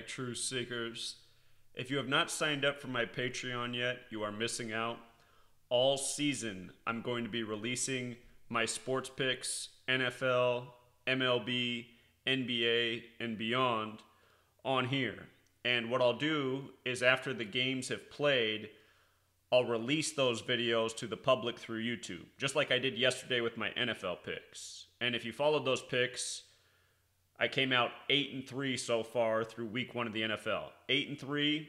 True Seekers. If you have not signed up for my Patreon yet, you are missing out. All season, I'm going to be releasing my sports picks, NFL, MLB, NBA, and beyond on here. And what I'll do is after the games have played, I'll release those videos to the public through YouTube, just like I did yesterday with my NFL picks. And if you followed those picks, I came out 8-3 so far through week 1 of the NFL. 8-3,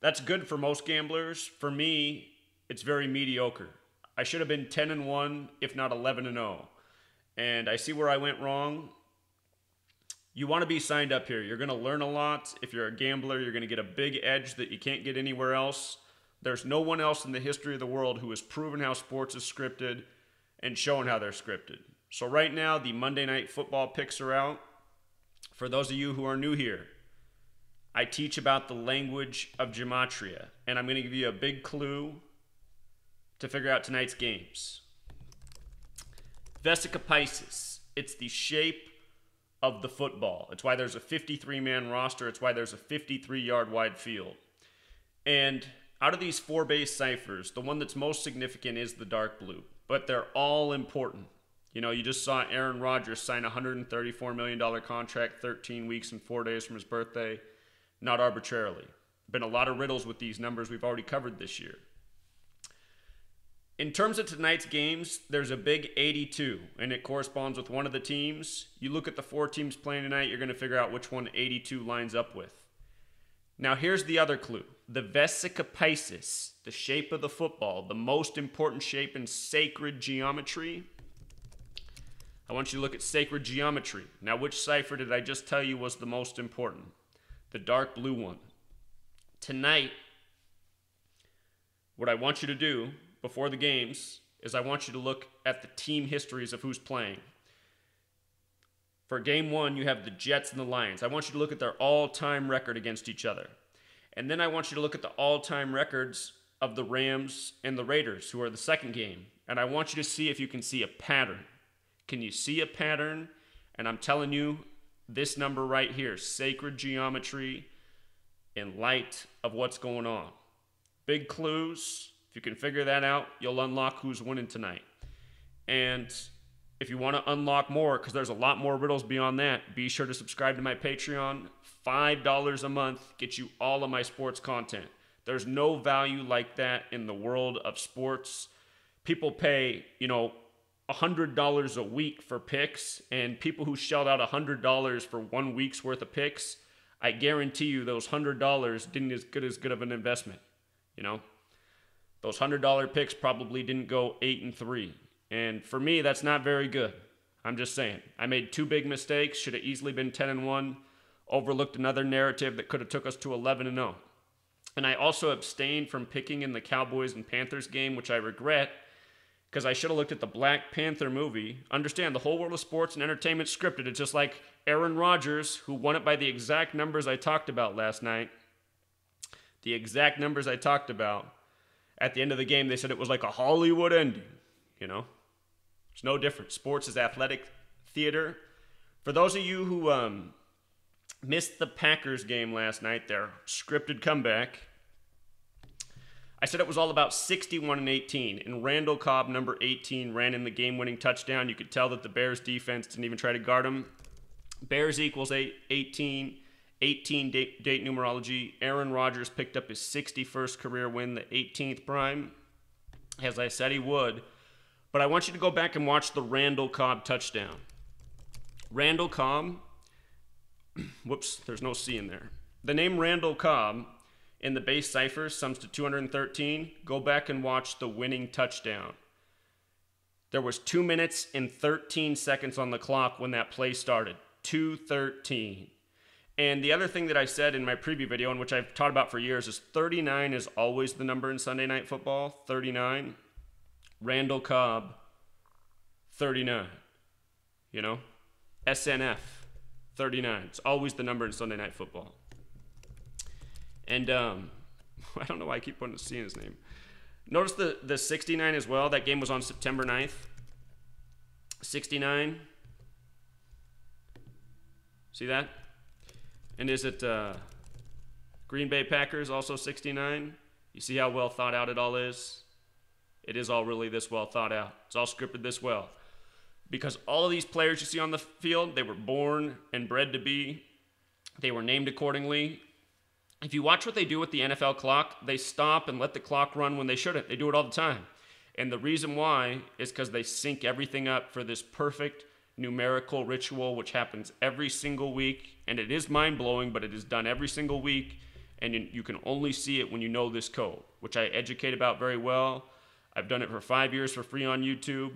that's good for most gamblers. For me, it's very mediocre. I should have been 10-1, if not 11-0. And I see where I went wrong. You want to be signed up here. You're going to learn a lot. If you're a gambler, you're going to get a big edge that you can't get anywhere else. There's no one else in the history of the world who has proven how sports is scripted and shown how they're scripted. So right now, the Monday Night Football picks are out. For those of you who are new here, I teach about the language of Gematria, and I'm going to give you a big clue to figure out tonight's games. Vesica Pisces, it's the shape of the football. It's why there's a 53-man roster. It's why there's a 53-yard wide field. And out of these 4 base ciphers, the one that's most significant is the dark blue, but they're all important. You know, you just saw Aaron Rodgers sign a $134 million contract 13 weeks and 4 days from his birthday, not arbitrarily. Been a lot of riddles with these numbers we've already covered this year. In terms of tonight's games, there's a big 82, and it corresponds with one of the teams. You look at the 4 teams playing tonight, you're going to figure out which one 82 lines up with. Now, here's the other clue. The Vesica Pisces, the shape of the football, the most important shape in sacred geometry. I want you to look at sacred geometry. Now, which cipher did I just tell you was the most important? The dark blue one. Tonight, what I want you to do before the games is I want you to look at the team histories of who's playing. For game 1, you have the Jets and the Lions. I want you to look at their all-time record against each other. And then I want you to look at the all-time records of the Rams and the Raiders, who are the second game. And I want you to see if you can see a pattern. Can you see a pattern? And I'm telling you, this number right here, sacred geometry in light of what's going on. Big clues. If you can figure that out, you'll unlock who's winning tonight. And if you want to unlock more, because there's a lot more riddles beyond that, be sure to subscribe to my Patreon. $5 a month gets you all of my sports content. There's no value like that in the world of sports. People pay, $100 a week for picks, and people who shelled out $100 for 1 week's worth of picks, I guarantee you those $100 didn't as good of an investment. Those $100 picks probably didn't go 8-3. And for me, that's not very good. I'm just saying. I made 2 big mistakes, should have easily been 10-1, overlooked another narrative that could have took us to 11-0. And I also abstained from picking in the Cowboys and Panthers game, which I regret, because I should have looked at the Black Panther movie. Understand, the whole world of sports and entertainment scripted. It's just like Aaron Rodgers, who won it by the exact numbers I talked about last night. The exact numbers I talked about. At the end of the game, they said it was like a Hollywood ending. It's no different. Sports is athletic theater. For those of you who missed the Packers game last night, their scripted comeback, I said it was all about 61-18, and Randall Cobb, number 18, ran in the game-winning touchdown. You could tell that the Bears defense didn't even try to guard him. Bears equals 18 date numerology. Aaron Rodgers picked up his 61st career win, the 18th prime, as I said he would. But I want you to go back and watch the Randall Cobb touchdown. Randall Cobb, whoops, there's no C in there. The name Randall Cobb in the base cipher sums to 213. Go back and watch the winning touchdown. There was 2 minutes and 13 seconds on the clock when that play started. 2:13. And the other thing that I said in my preview video, and which I've taught about for years, is 39 is always the number in Sunday Night Football. 39. Randall Cobb, 39. SNF, 39. It's always the number in Sunday Night Football. And I don't know why I keep putting a C in his name. Notice the 69 as well. That game was on September 9th. 69. See that? And is it Green Bay Packers also 69? You see how well thought out it all is? It is all really this well thought out. It's all scripted this well. Because all of these players you see on the field, they were born and bred to be. They were named accordingly. If you watch what they do with the NFL clock, they stop and let the clock run when they shouldn't. They do it all the time. And the reason why is because they sync everything up for this perfect numerical ritual, which happens every single week. And it is mind-blowing, but it is done every single week. And you can only see it when you know this code, which I educate about very well. I've done it for 5 years for free on YouTube.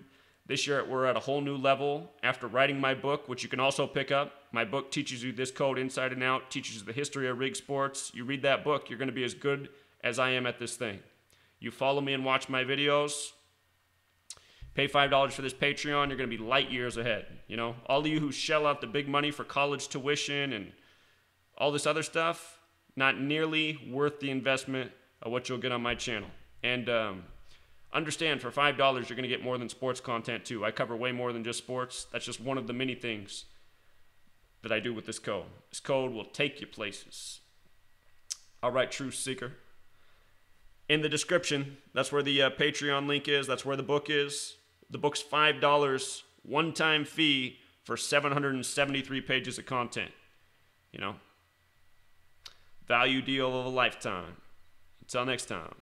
This year, we're at a whole new level. After writing my book, which you can also pick up, my book teaches you this code inside and out, teaches you the history of rig sports. You read that book, you're going to be as good as I am at this thing. You follow me and watch my videos, pay $5 for this Patreon, you're going to be light years ahead. You know, all of you who shell out the big money for college tuition and all this other stuff, not nearly worth the investment of what you'll get on my channel. And understand, for $5, you're going to get more than sports content too. I cover way more than just sports. That's just one of the many things that I do with this code. This code will take you places. All right, Truth Seeker. In the description, that's where the Patreon link is. That's where the book is. The book's $5, one-time fee for 773 pages of content. You know, value deal of a lifetime. Until next time.